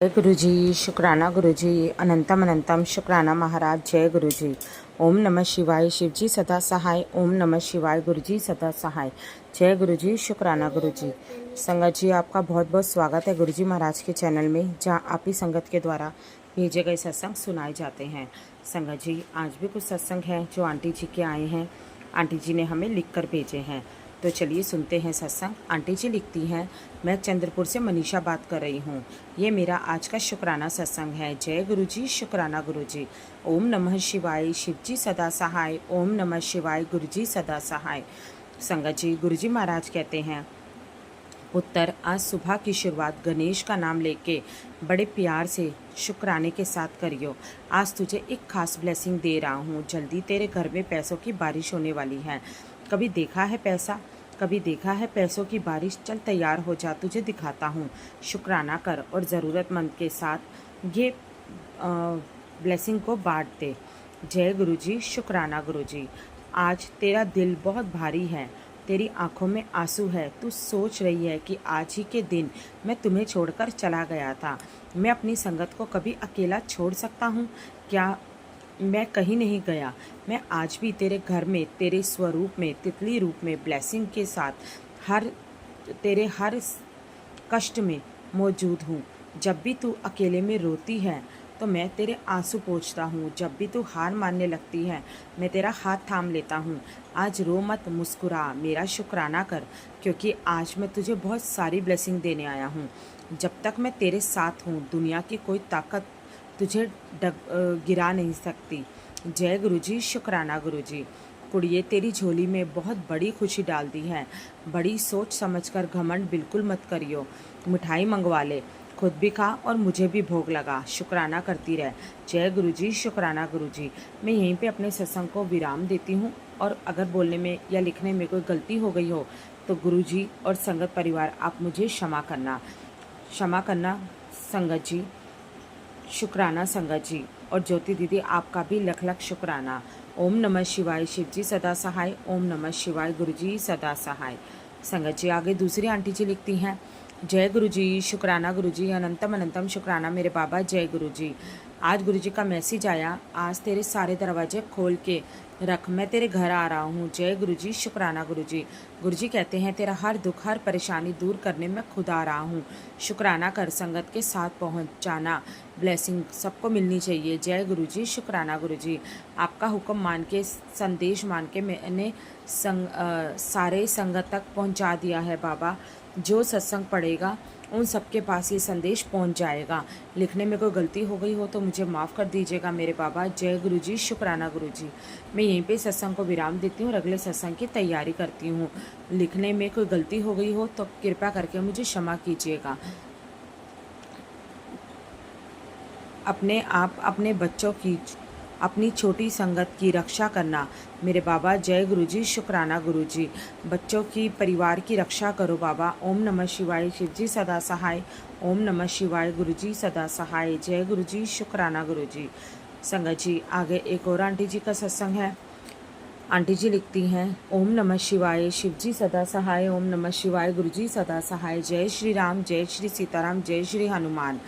जय गुरु जी, शुक्राना गुरु जी, अनंतम अनंतम शुक्राना महाराज। जय गुरु जी। ओम नमः शिवाय। शिव जी सदा सहाय। ओम नमः शिवाय। गुरु जी सदा सहाय। जय गुरु जी, शुक्राना गुरु जी। संगत जी, आपका बहुत बहुत स्वागत है गुरु जी महाराज के चैनल में, जहां आप ही संगत के द्वारा भेजे गए सत्संग सुनाए जाते हैं। संगत जी, आज भी कुछ सत्संग हैं जो आंटी जी के आए हैं, आंटी जी ने हमें लिख कर भेजे हैं। तो चलिए सुनते हैं सत्संग। आंटी जी लिखती हैं, मैं चंद्रपुर से मनीषा बात कर रही हूँ। ये मेरा आज का शुक्राना सत्संग है। जय गुरु जी, शुक्राना गुरु जी। ओम नमः शिवाय। शिव जी सदा सहाय। ओम नमः शिवाय। गुरु जी सदा सहाय। संगत जी, गुरु जी महाराज कहते हैं, पुत्र, आज सुबह की शुरुआत गणेश का नाम लेके बड़े प्यार से शुक्राने के साथ करियो। आज तुझे एक खास ब्लेसिंग दे रहा हूँ। जल्दी तेरे घर में पैसों की बारिश होने वाली है। कभी देखा है पैसा, कभी देखा है पैसों की बारिश। चल तैयार हो जा, तुझे दिखाता हूँ। शुक्राना कर और ज़रूरतमंद के साथ ये ब्लेसिंग को बांट दे। जय गुरु जी, शुक्राना गुरु जी। आज तेरा दिल बहुत भारी है, तेरी आंखों में आंसू है। तू सोच रही है कि आज ही के दिन मैं तुम्हें छोड़कर चला गया था। मैं अपनी संगत को कभी अकेला छोड़ सकता हूँ क्या? मैं कहीं नहीं गया। मैं आज भी तेरे घर में, तेरे स्वरूप में, तितली रूप में, ब्लेसिंग के साथ तेरे हर कष्ट में मौजूद हूँ। जब भी तू अकेले में रोती है तो मैं तेरे आंसू पोंछता हूँ। जब भी तू हार मानने लगती है मैं तेरा हाथ थाम लेता हूँ। आज रो मत, मुस्कुरा, मेरा शुक्राना कर, क्योंकि आज मैं तुझे बहुत सारी ब्लेसिंग देने आया हूँ। जब तक मैं तेरे साथ हूँ दुनिया की कोई ताकत तुझे गिरा नहीं सकती। जय गुरु जी, शुक्राना गुरु जी। कुड़िए, तेरी झोली में बहुत बड़ी खुशी डाल दी है। बड़ी सोच समझकर घमंड बिल्कुल मत करियो। मिठाई मंगवा ले, खुद भी खा और मुझे भी भोग लगा। शुक्राना करती रह। जय गुरु जी, शुक्राना गुरु जी। मैं यहीं पे अपने सत्संग को विराम देती हूँ, और अगर बोलने में या लिखने में कोई गलती हो गई हो तो गुरु जी और संगत परिवार आप मुझे क्षमा करना संगत जी। शुक्राना संगत जी। और ज्योति दीदी, आपका भी लख लख शुक्राना। ओम नमः शिवाय। शिव जी सदा सहाय। ओम नमः शिवाय। गुरु जी सदा सहाय। संगत जी, आगे दूसरी आंटी जी लिखती हैं, जय गुरु जी, शुक्राना गुरु जी, अनंतम अनंतम शुक्राना मेरे बाबा। जय गुरु जी। आज गुरु जी का मैसेज आया, आज तेरे सारे दरवाजे खोल के रख, मैं तेरे घर आ रहा हूँ। जय गुरु जी, शुक्राना गुरु जी। गुरु जी कहते हैं, तेरा हर दुख, हर परेशानी दूर करने में खुद आ रहा हूँ। शुक्राना कर, संगत के साथ पहुँचाना। ब्लेसिंग सबको मिलनी चाहिए। जय गुरु जी, शुक्राना गुरु जी। आपका हुक्म मान के, संदेश मान के मैंने सारे संगत तक पहुँचा दिया है बाबा। जो सत्संग पढ़ेगा उन सबके पास ये संदेश पहुंच जाएगा। लिखने में कोई गलती हो गई हो तो मुझे माफ़ कर दीजिएगा मेरे बाबा। जय गुरु जी, शुक्राना गुरु जी। मैं यहीं पे सत्संग को विराम देती हूँ और अगले सत्संग की तैयारी करती हूँ। लिखने में कोई गलती हो गई हो तो कृपया करके मुझे क्षमा कीजिएगा। अपने आप, अपने बच्चों की, अपनी छोटी संगत की रक्षा करना मेरे बाबा। जय गुरु जी, शुक्राना गुरु जी। बच्चों की, परिवार की रक्षा करो बाबा। ओम नमः शिवाय। शिव जी सदा सहाय। ओम नमः शिवाय। गुरु जी सदा सहाय। जय गुरु जी, शुक्राना गुरु जी। संगत जी, आगे एक और आंटी जी का सत्संग है। आंटी जी लिखती हैं, ओम नमः शिवाय। शिव जी सदा सहाय। ओम नमः शिवाय। गुरु जी सदा सहाय। जय श्री राम, जय श्री सीताराम, जय श्री हनुमान।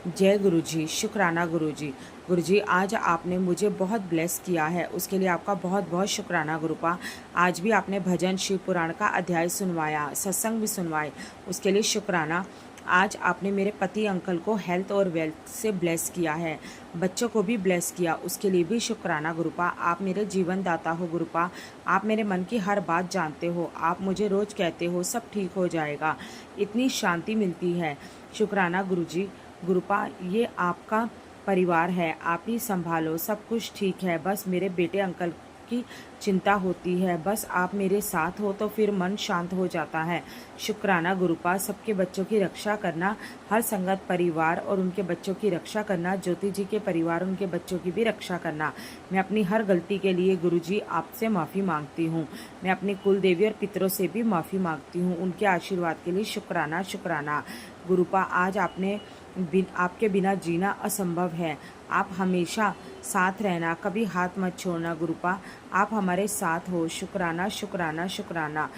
जय गुरु जी, शुक्राना गुरु जी। गुरु जी, आज आपने मुझे बहुत ब्लेस किया है, उसके लिए आपका बहुत बहुत शुक्राना गुरुपा। आज भी आपने भजन, शिव पुराण का अध्याय सुनवाया, सत्संग भी सुनवाए, उसके लिए शुक्राना। आज आपने मेरे पति अंकल को हेल्थ और वेल्थ से ब्लेस किया है, बच्चों को भी ब्लेस किया, उसके लिए भी शुक्राना गुरुपा। आप मेरे जीवन दाता हो गुरुपा। आप मेरे मन की हर बात जानते हो। आप मुझे रोज़ कहते हो सब ठीक हो जाएगा, इतनी शांति मिलती है। शुक्राना गुरु जी। गुरुपा, ये आपका परिवार है, आप ही संभालो, सब कुछ ठीक है। बस मेरे बेटे अंकल की चिंता होती है, बस आप मेरे साथ हो तो फिर मन शांत हो जाता है। शुक्राना गुरुपा। सबके बच्चों की रक्षा करना, हर संगत परिवार और उनके बच्चों की रक्षा करना, ज्योति जी के परिवार उनके बच्चों की भी रक्षा करना। मैं अपनी हर गलती के लिए गुरु जी आपसे माफ़ी मांगती हूँ। मैं अपनी कुल देवी और पितरों से भी माफ़ी मांगती हूँ। उनके आशीर्वाद के लिए शुक्राना शुक्राना गुरुपा। आज आपके बिना जीना असंभव है। आप हमेशा साथ रहना, कभी हाथ मत छोड़ना गुरुपा। आप हमारे साथ हो। शुक्राना शुक्राना शुक्राना।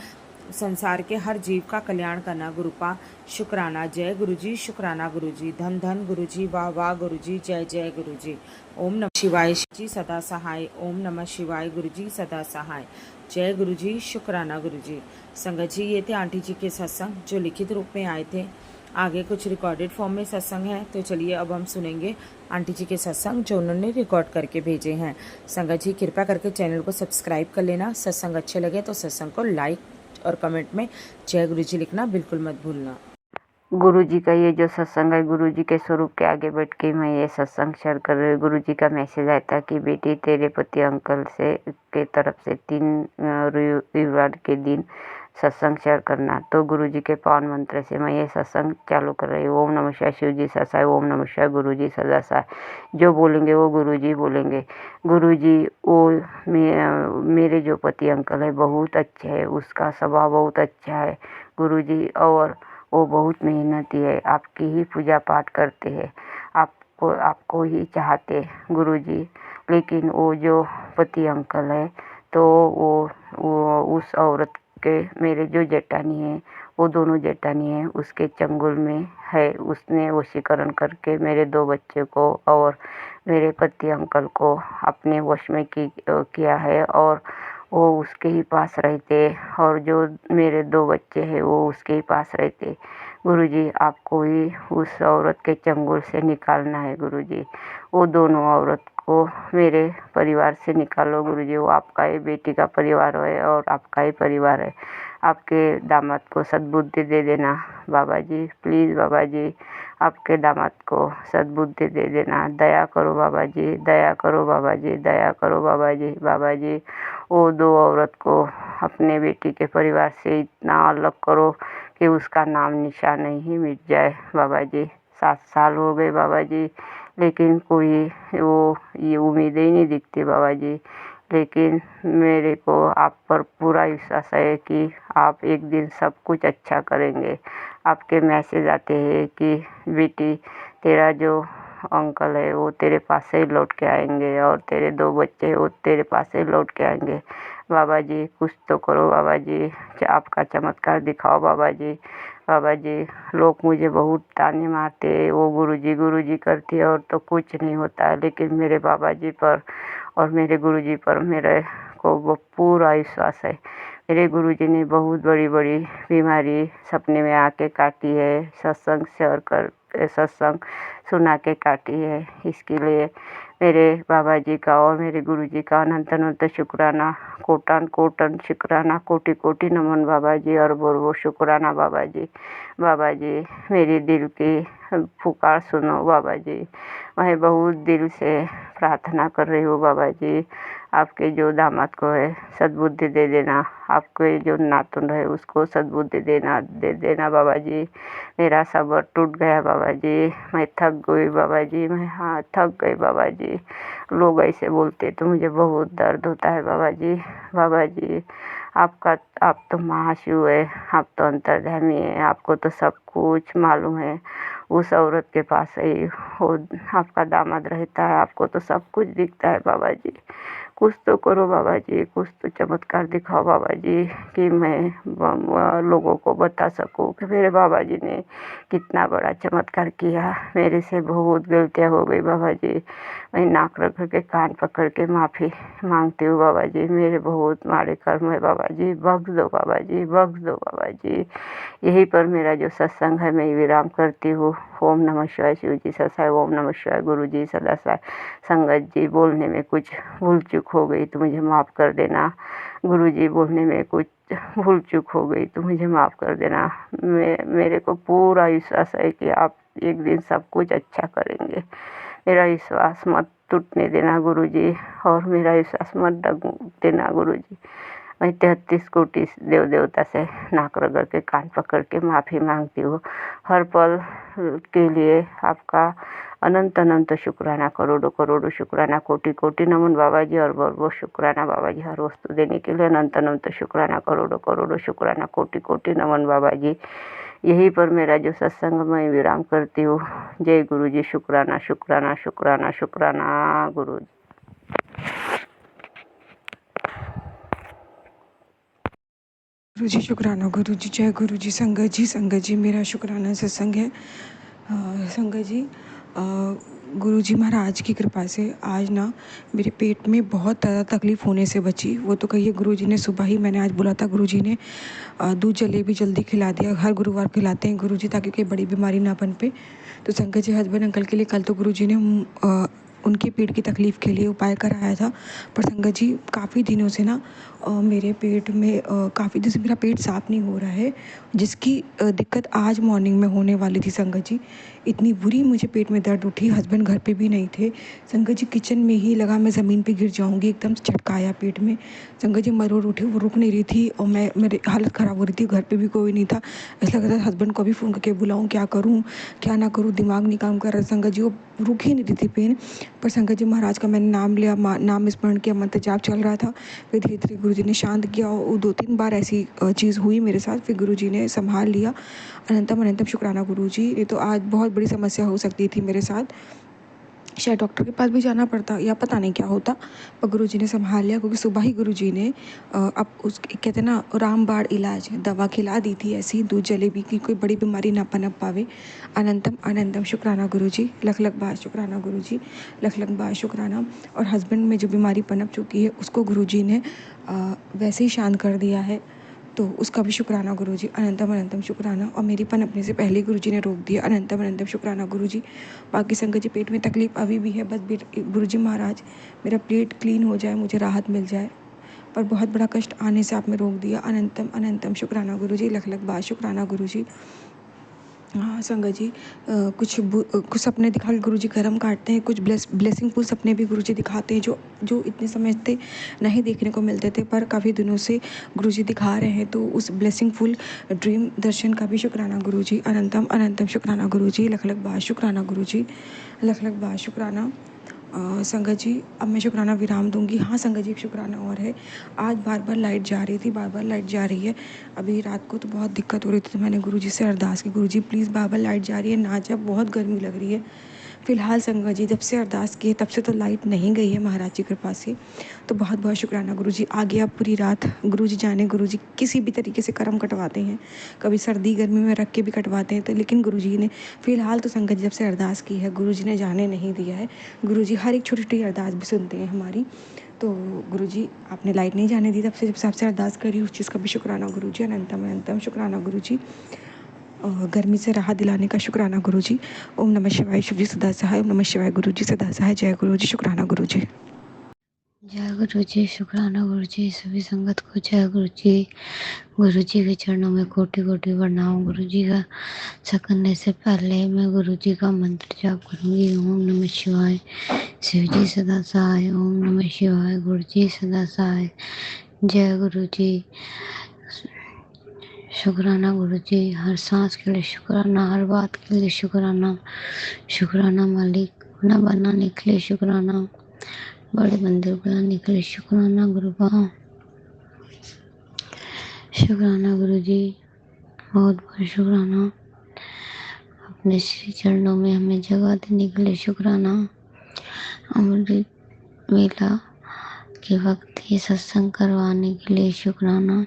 संसार के हर जीव का कल्याण करना। गुरुपा शुक्राना। जय गुरु जी, शुक्राना गुरु जी। धन धन गुरु जी, वाह वाह गुरु जी, जय जय गुरु जी। ओम नमः शिवाय जी सदा सहाय। ओम नमः शिवाय गुरु जी सदा सहाय। जय गुरु जी, शुक्राना गुरु जी। संगत जी, ये थे आंटी जी के सत्संग जो लिखित रूप में आए थे। आगे कुछ रिकॉर्डेड फॉर्म में सत्संग है, तो चलिए अब हम सुनेंगे आंटी जी के सत्संग जो उन्होंने रिकॉर्ड करके भेजे हैं। संगत जी, कृपया करके चैनल को सब्सक्राइब कर लेना। सत्संग अच्छे लगे तो सत्संग को लाइक और कमेंट में जय गुरु जी लिखना बिल्कुल मत भूलना। गुरु जी का ये जो सत्संग है, गुरु जी के स्वरूप के आगे बैठ के मैं ये सत्संग शेयर कर रही हूँ। गुरु जी का मैसेज आया था कि बेटी तेरे पति अंकल से के तरफ से 3 रविवार के दिन सत्संग शेयर करना। तो गुरु जी के पावन मंत्र से मैं ये सत्संग चालू कर रही हूँ। ओम नमः शिवाय शिव जी ससाय। ओम नमः शिवाय गुरु जी सदा साय। जो बोलेंगे वो गुरु जी बोलेंगे। गुरु जी वो मेरे जो पति अंकल है बहुत अच्छे है, उसका स्वभाव बहुत अच्छा है गुरु जी, और वो बहुत मेहनती है, आपकी ही पूजा पाठ करते हैं, आपको ही चाहते गुरुजी। लेकिन वो जो पति अंकल है तो वो उस औरत के, मेरे जो जेठानी है, वो दोनों जेठानी है उसके चंगुल में है। उसने वशीकरण करके मेरे 2 बच्चे को और मेरे पति अंकल को अपने वश में किया है, और वो उसके ही पास रहते, और जो मेरे 2 बच्चे हैं वो उसके ही पास रहते। गुरुजी, आपको ही उस औरत के चंगुल से निकालना है गुरुजी। वो दोनों औरत को मेरे परिवार से निकालो गुरुजी। वो आपका ही बेटी का परिवार है और आपका ही परिवार है। आपके दामाद को सद्बुद्धि दे देना बाबा जी, प्लीज़ बाबा जी, आपके दामाद को सद्बुद्धि दे देना। दया करो बाबा जी, दया करो बाबा जी, दया करो बाबा जी। बाबा जी, वो 2 औरत को अपने बेटी के परिवार से इतना अलग करो कि उसका नाम निशान नहीं मिट जाए बाबा जी। 7 साल हो गए बाबा जी, लेकिन कोई ये उम्मीदें ही नहीं दिखती बाबा जी। लेकिन मेरे को आप पर पूरा विश्वास है कि आप एक दिन सब कुछ अच्छा करेंगे। आपके मैसेज आते हैं कि बेटी, तेरा जो अंकल है वो तेरे पास से ही लौट के आएंगे, और तेरे 2 बच्चे वो तेरे पास से ही लौट के आएंगे। बाबा जी, कुछ तो करो बाबा जी, आपका चमत्कार दिखाओ बाबा जी। बाबा जी, लोग मुझे बहुत ताने मारते, वो गुरुजी करती है और तो कुछ नहीं होता है, लेकिन मेरे बाबा जी पर और मेरे गुरुजी पर मेरे को वो पूरा विश्वास है। मेरे गुरुजी ने बहुत बड़ी बड़ी बीमारी सपने में आके काटी है, सत्संग सुना के काटी है। इसके लिए मेरे बाबा जी का और मेरे गुरुजी का अनंत अनंत शुक्राना, कोटन कोटन शुक्राना, कोटि कोटि नमन बाबा जी, और बोलो शुक्राना बाबा जी। बाबा जी, मेरी दिल की पुकार सुनो बाबा जी। मैं बहुत दिल से प्रार्थना कर रही हूँ बाबा जी, आपके जो दामाद को है सद्बुद्धि दे देना, आपके जो नातुन है उसको सद्बुद्धि दे देना बाबा जी। मेरा सब्र टूट गया बाबा जी, मैं थक गई बाबा जी, मैं हाँ थक गई बाबा जी। लोग ऐसे बोलते तो मुझे बहुत दर्द होता है बाबा जी। बाबा जी, आप तो महाशिव है, आप तो अंतर्यामी है, आपको तो सब कुछ मालूम है। उस औरत के पास ही वो आपका दामाद रहता है, आपको तो सब कुछ दिखता है बाबा जी। कुछ तो करो बाबा जी, कुछ तो चमत्कार दिखाओ बाबा जी, कि मैं लोगों को बता सकूं कि मेरे बाबा जी ने कितना बड़ा चमत्कार किया। मेरे से बहुत गलतियां हो गई बाबा जी। मैं नाक रख के कान पकड़ के माफ़ी मांगती हूँ बाबा जी। मेरे बहुत माड़े कर्म है बाबा जी, बख्श दो बाबा जी, बख्श दो बाबा जी। यहीं पर मेरा जो सत्संग है मैं विराम करती हूँ। ओम नमः शिवाय शिव जी ससाय। ओम नमः शिवाय गुरु जी सदा साय। संगत जी, बोलने में कुछ भूल चूक हो गई तो मुझे माफ़ कर देना। गुरु जी, बोलने में कुछ भूल चूक हो गई तो मुझे माफ़ कर देना। मेरे को पूरा विश्वास है कि आप एक दिन सब कुछ अच्छा करेंगे। मेरा विश्वास मत टूटने देना गुरु जी, और मेरा विश्वास मत डग देना गुरु जी। मैं 33 कोटि देव देवता से नाक रगड़ के कान पकड़ के माफ़ी मांगती हूँ। हर पल के लिए आपका अनंत अनंत शुक्राना, करोड़ों करोड़ों शुक्राना, कोटि कोटि नमन बाबा जी, और बहुत शुक्राना बाबा जी। हर वस्तु देने के लिए अनंत अनंत शुक्राना, करोड़ों करोड़ों शुक्राना, कोटि कोटि नमन बाबा जी। यहीं पर मेरा जो सत्संग मैं विराम करती हूँ। जय गुरु जी। शुक्राना शुक्राना शुक्राना शुक्राना गुरु जी। गुरु जी शुक्राना। गुरु जी जय गुरु जी। संगत जी मेरा शुक्राना सत्संग है। संगत जी गुरु जी महाराज की कृपा से आज ना मेरे पेट में बहुत ज़्यादा तकलीफ़ होने से बची। वो तो कहिए गुरु जी ने सुबह ही, मैंने आज बोला था, गुरु जी ने दूध जलेबी जल्दी खिला दिया। हर गुरुवार खिलाते हैं गुरु जी ताकि कोई बड़ी बीमारी ना पन पे। तो संगत जी हस्बैंड अंकल के लिए कल तो गुरु जी ने उनके पेट की तकलीफ़ के लिए उपाय कराया था। पर संगत जी काफ़ी दिनों से ना मेरे पेट में काफ़ी दिन से मेरा पेट साफ़ नहीं हो रहा है, जिसकी दिक्कत आज मॉर्निंग में होने वाली थी। संगत जी इतनी बुरी मुझे पेट में दर्द उठी, हस्बैंड घर पे भी नहीं थे। संगत जी किचन में ही लगा मैं ज़मीन पे गिर जाऊंगी, एकदम झटकाया पेट में। संगत जी मरोड़ उठी, वो रुक नहीं रही थी और मेरी हालत ख़राब हो रही थी। घर पे भी कोई नहीं था, ऐसा लग रहा था हस्बैंड को भी फ़ोन करके बुलाऊँ, क्या करूँ क्या ना करूँ, दिमाग नहीं काम कर रहा। संगत जी वो रुक ही नहीं रही थी पेन। पर संगत जी महाराज का मैंने नाम लिया, नाम स्मरण किया, मंत्र जाप चल रहा था। फिर धीरे धीरे गुरु जी ने शांत किया और 2-3 बार ऐसी चीज़ हुई मेरे साथ। फिर गुरु जी ने संभाल लिया। अनंतम अनंतम शुक्राना गुरु जी। ये तो आज बहुत बड़ी समस्या हो सकती थी मेरे साथ, शायद डॉक्टर के पास भी जाना पड़ता या पता नहीं क्या होता, पर गुरु जी ने संभाल लिया। क्योंकि सुबह ही गुरु जी ने अब उस कहते हैं ना रामबाण इलाज दवा खिला दी थी, ऐसी दूध जलेबी की, कोई बड़ी बीमारी ना पनप पावे। अनंतम अनंतम शुक्राना गुरु जी, लख लख बार शुक्राना गुरु जी, लख लख बार शुक्राना। और हस्बैंड में जो बीमारी पनप चुकी है उसको गुरु जी ने वैसे ही शांत कर दिया है, तो उसका भी शुक्राना गुरु जी, अनंतम अनंतम शुक्राना। और मेरी पनपने से पहले गुरु जी ने रोक दिया, अनंतम अनंतम शुक्राना गुरु जी। बाकी संगत जी पेट में तकलीफ़ अभी भी है, बस गुरु जी महाराज मेरा पेट क्लीन हो जाए, मुझे राहत मिल जाए। पर बहुत बड़ा कष्ट आने से आपने रोक दिया, अनंतम अनंतम शुक्राना गुरु जी, लख लख बार शुक्राना गुरु जी। हाँ संगत जी कुछ सपने दिखा के गुरु जी कर्म काटते हैं, कुछ ब्लेसिंगफुल सपने भी गुरु जी दिखाते हैं, जो जो इतने समय से नहीं देखने को मिलते थे, पर काफ़ी दिनों से गुरु जी दिखा रहे हैं। तो उस ब्लेसिंगफुल ड्रीम दर्शन का भी शुक्राना गुरु जी, अनंतम अनंतम शुक्राना गुरु जी, लख लख बार शुक्राना गुरु जी, लख लख बार शुक्राना। संगत जी अब मैं शुक्राना विराम दूंगी। हाँ संगत जी एक शुक्राना और है, आज बार बार लाइट जा रही थी, बार बार लाइट जा रही है। अभी रात को तो बहुत दिक्कत हो रही थी, तो मैंने गुरुजी से अरदास की, गुरुजी प्लीज़ बार बार लाइट जा रही है ना जा, बहुत गर्मी लग रही है। फिलहाल संगत जी जब से अरदास की है तब से तो लाइट नहीं गई है महाराज की कृपा से। तो बहुत बहुत शुक्राना गुरुजी। आगे अब पूरी रात गुरुजी जाने, गुरुजी किसी भी तरीके से कर्म कटवाते हैं, कभी सर्दी गर्मी में रख के भी कटवाते हैं, तो लेकिन गुरुजी ने फिलहाल तो संगत जी जब से अरदास की है गुरुजी ने जाने नहीं दिया है। गुरुजी हर एक छोटी छोटी अरदास भी सुनते हैं हमारी। तो गुरुजी आपने लाइट नहीं जाने दी, तब से जब से आपसे अरदास करी उस चीज़ का भी शुक्राना गुरुजी, अनंतम अनंतम शुक्राना गुरुजी। गर्मी से राहत दिलाने का शुक्राना गुरु जी। ओम नमः शिवाय, शिव जी सदा सहाय। ओम नमः शिवाय गुरु जी, सदा सहाय। जय गुरु जी, शुक्राना गुरु जी। जय गुरु जी, शुक्राना गुरु जी। सभी संगत को जय गुरु जी। गुरु जी के चरणों में कोटि कोटि प्रणाम। गुरु जी का सकने से पहले मैं गुरु जी का मंत्र जाप करूंगी। ओम नमः शिवाय, शिव जी सदा सहाय। ओम नमः शिवाय, गुरु जी सदा सहाय। जय गुरु जी। शुक्राना गुरु जी, हर सांस के लिए शुक्राना, हर बात के लिए शुक्राना। शुक्राना मालिक, अपना बनाने के लिए शुक्राना, बड़े मंदिर बनाने के लिए शुक्राना गुरु बा। शुक्राना गुरु जी, बहुत बहुत शुक्राना। अपने श्री चरणों में हमें जगह देने के लिए शुक्राना। अमृत वेला के वक्त ये सत्संग करवाने के लिए शुक्राना।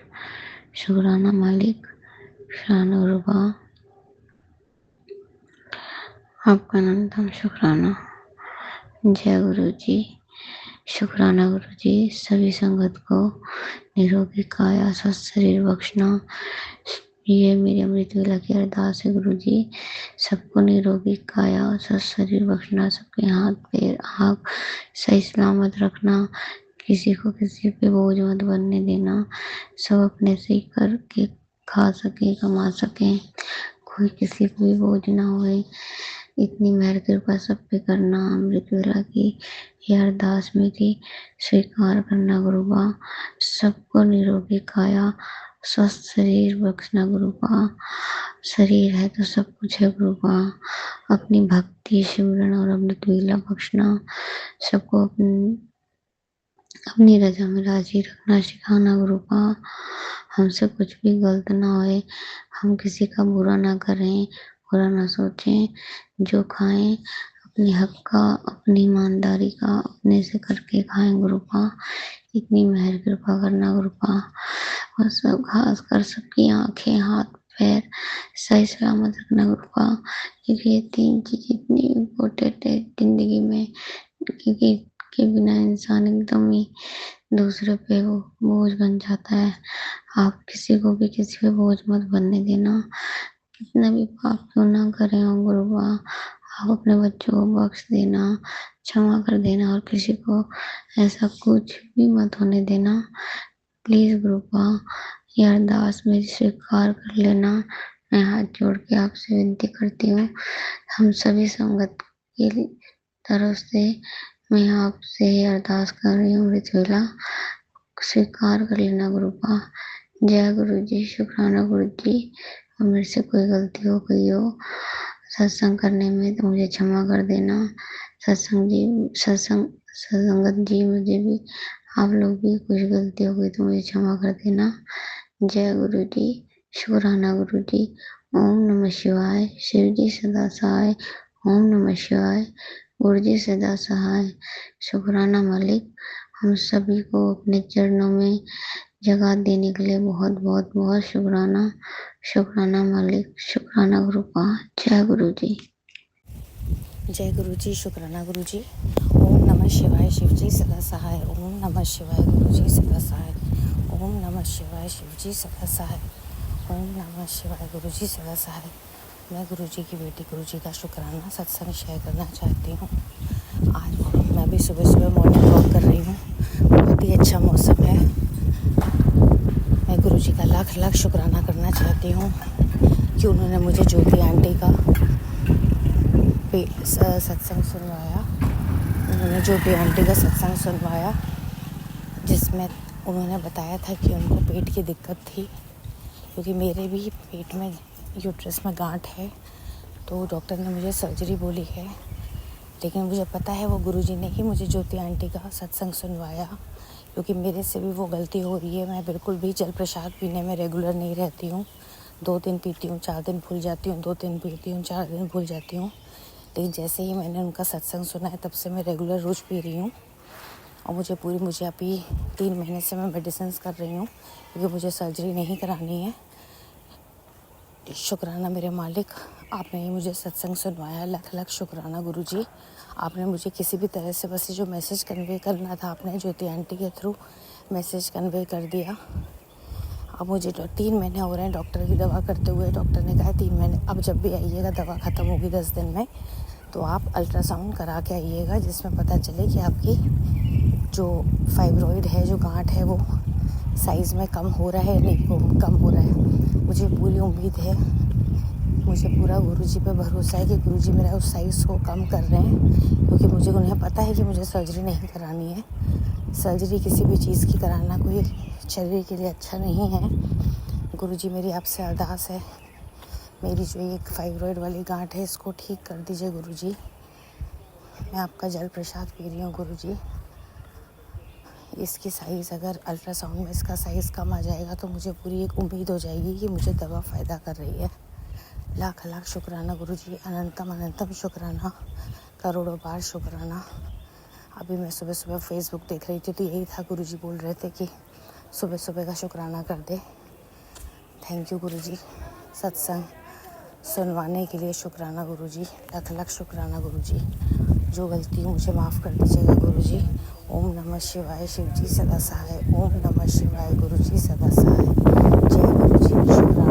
शुक्राना मालिक, शुक्राना गुरु बा, आपका अनंतम शुक्राना। जय गुरु जी। शुक्राना गुरु जी, सभी संगत को निरोगी काया स्वस्थ शरीर बख्शना, ये मेरी अमृत वेला की अरदास है गुरु जी। सबको निरोगी काया स्वस्थ शरीर बख्शना, सबके हाथ पैर आँख सही सलामत रखना, किसी को किसी पे बोझ मत बनने देना, सब अपने से ही करके खा सके कमा सकें, कोई किसी को भी बोझ ना होए, इतनी मेहर कृपा सब पे करना। अमृत वेला की ये अरदास मेरी स्वीकार करना गुरु बा। सबको निरोगी काया स्वस्थ शरीर बख्शना गुरु बा। शरीर है तो सब कुछ है गुरु बा। अपनी भक्ति सिमरन और अमृत वेला बख्शना, सबको अपनी रजा में राजी रखना सिखाना गुरु बा। हमसे कुछ भी गलत ना होए, हम किसी का बुरा ना करें, बुरा ना सोचें, जो खाएं अपने हक का, अपनी ईमानदारी का अपने से करके खाएं गुरु बा। इतनी मेहर कृपा करना गुरु बा। और सब खासकर सबकी आंखें हाथ पैर सही सलामत रखना गुरुआ, क्योंकि ये 3 चीज़ इतनी इम्पोर्टेंट है ज़िंदगी में, क्योंकि के बिना इंसान एकदम ही दूसरे पे वो बोझ बन जाता है। आप किसी को भी किसी पे बोझ मत बनने देना, कितना भी पाप क्यों ना करे हो गुरुआ, आप अपने बच्चों को बख्श देना, क्षमा कर देना और किसी को ऐसा कुछ भी मत होने देना। प्लीज़ गुरुआ, ये अरदास मेरी स्वीकार कर लेना। मैं हाथ जोड़ के आपसे विनती करती हूँ, हम सभी संगत की तरफ से मैं आपसे ये अरदास कर रही हूँ। मृतवेला स्वीकार कर लेना गुरुआ। जय गुरु जी, शुक्राना गुरु जी। और मेरे से कोई गलती हो गई हो सत्संग करने में तो मुझे क्षमा कर देना। सत्संगत जी, मुझे भी आप लोग भी कुछ गलती हो गई तो मुझे क्षमा कर देना। जय गुरु जी, शुक्राना गुरु जी। ओम नमः शिवाय। शिव जी सदा सहाय। ओम नमः शिवाय। गुरु जी सदा सहाय। शुक्राना मालिक, हम सभी को अपने चरणों में जगह देने के लिए बहुत बहुत बहुत शुक्राना। शुक्राना मालिक, शुक्राना गुरुपा। जय गुरु जी। जय गुरु जी, शुक्राना गुरु जी। ओम नमः शिवाय। शिव जी सदा सहाय। ओम नमः शिवाय। गुरु जी सदा सहाय। ओम नमः शिवाय। शिव जी सदा सहाय। ओम नमः शिवाय। गुरु जी सदा सहाय। मैं गुरु जी की बेटी गुरु जी का शुक्राना सत्संग शेयर करना चाहती हूँ। आज मैं भी सुबह सुबह मॉर्निंग वॉक कर रही हूँ। बहुत ही अच्छा मौसम है। मैं गुरु जी का लाख लाख शुक्राना करना चाहती हूँ कि उन्होंने मुझे ज्योति आंटी का सत्संग सुनवाया। उन्होंने ज्योति आंटी का सत्संग सुनवाया, जिसमें उन्होंने बताया था कि उनको पेट की दिक्कत थी, क्योंकि मेरे भी पेट में यूट्रस में गांठ है। तो डॉक्टर ने मुझे सर्जरी बोली है, लेकिन मुझे पता है वो गुरुजी ने ही मुझे ज्योति आंटी का सत्संग सुनवाया, क्योंकि मेरे से भी वो गलती हो रही है। मैं बिल्कुल भी जल प्रसाद पीने में रेगुलर नहीं रहती हूँ। 2 दिन पीती हूँ, 4 दिन भूल जाती हूँ, 2 दिन पीती हूँ, 4 दिन भूल जाती हूँ। लेकिन जैसे ही मैंने उनका सत्संग सुना है, तब से मैं रेगुलर रोज़ पी रही हूँ। और मुझे अभी 3 महीने से मैं मेडिसिन कर रही हूँ, क्योंकि मुझे सर्जरी नहीं करानी है। शुक्राना मेरे मालिक, आपने ही मुझे सत्संग सुनवाया। लाख लाख शुक्राना गुरुजी। आपने मुझे किसी भी तरह से बस जो मैसेज कन्वे करना था, आपने ज्योति आंटी के थ्रू मैसेज कन्वे कर दिया। अब मुझे 3 महीने हो रहे हैं डॉक्टर की दवा करते हुए। डॉक्टर ने कहा 3 महीने, अब जब भी आइएगा दवा ख़त्म होगी 10 दिन में, तो आप अल्ट्रासाउंड करा के आइएगा, जिसमें पता चले कि आपकी जो फाइब्रॉइड है, जो गांठ है, वो साइज़ में कम हो रहा है नहीं कम हो रहा है। मुझे पूरी उम्मीद है, मुझे पूरा गुरुजी पे भरोसा है कि गुरुजी मेरा उस साइज़ को कम कर रहे हैं, क्योंकि मुझे उन्हें पता है कि मुझे सर्जरी नहीं करानी है। सर्जरी किसी भी चीज़ की कराना कोई शरीर के लिए अच्छा नहीं है। गुरुजी मेरी आपसे अरदास है, मेरी जो एक फाइब्रॉइड वाली गांठ है, इसको ठीक कर दीजिए गुरुजी। मैं आपका जल प्रसाद पी रही हूँ गुरुजी। इसकी साइज़ अगर अल्ट्रासाउंड में इसका साइज़ कम आ जाएगा तो मुझे पूरी एक उम्मीद हो जाएगी कि मुझे दवा फ़ायदा कर रही है। लाख लाख शुक्राना गुरुजी, अनंतम अनंतम शुक्राना, करोड़ों बार शुक्राना। अभी मैं सुबह सुबह फेसबुक देख रही थी, तो यही था, गुरुजी बोल रहे थे कि सुबह सुबह का शुक्राना कर दे। थैंक यू गुरुजी, सत्संग सुनवाने के लिए शुक्राना गुरुजी, लाख लाख शुक्राना गुरुजी। जो गलती हो मुझे माफ़ कर दीजिएगा गुरुजी। ओम नमः शिवाय। शिव जी सदा सहाय। ओम नमः शिवाय। गुरुजी सदा सहाय। जय गुरुजी। शुक्राना।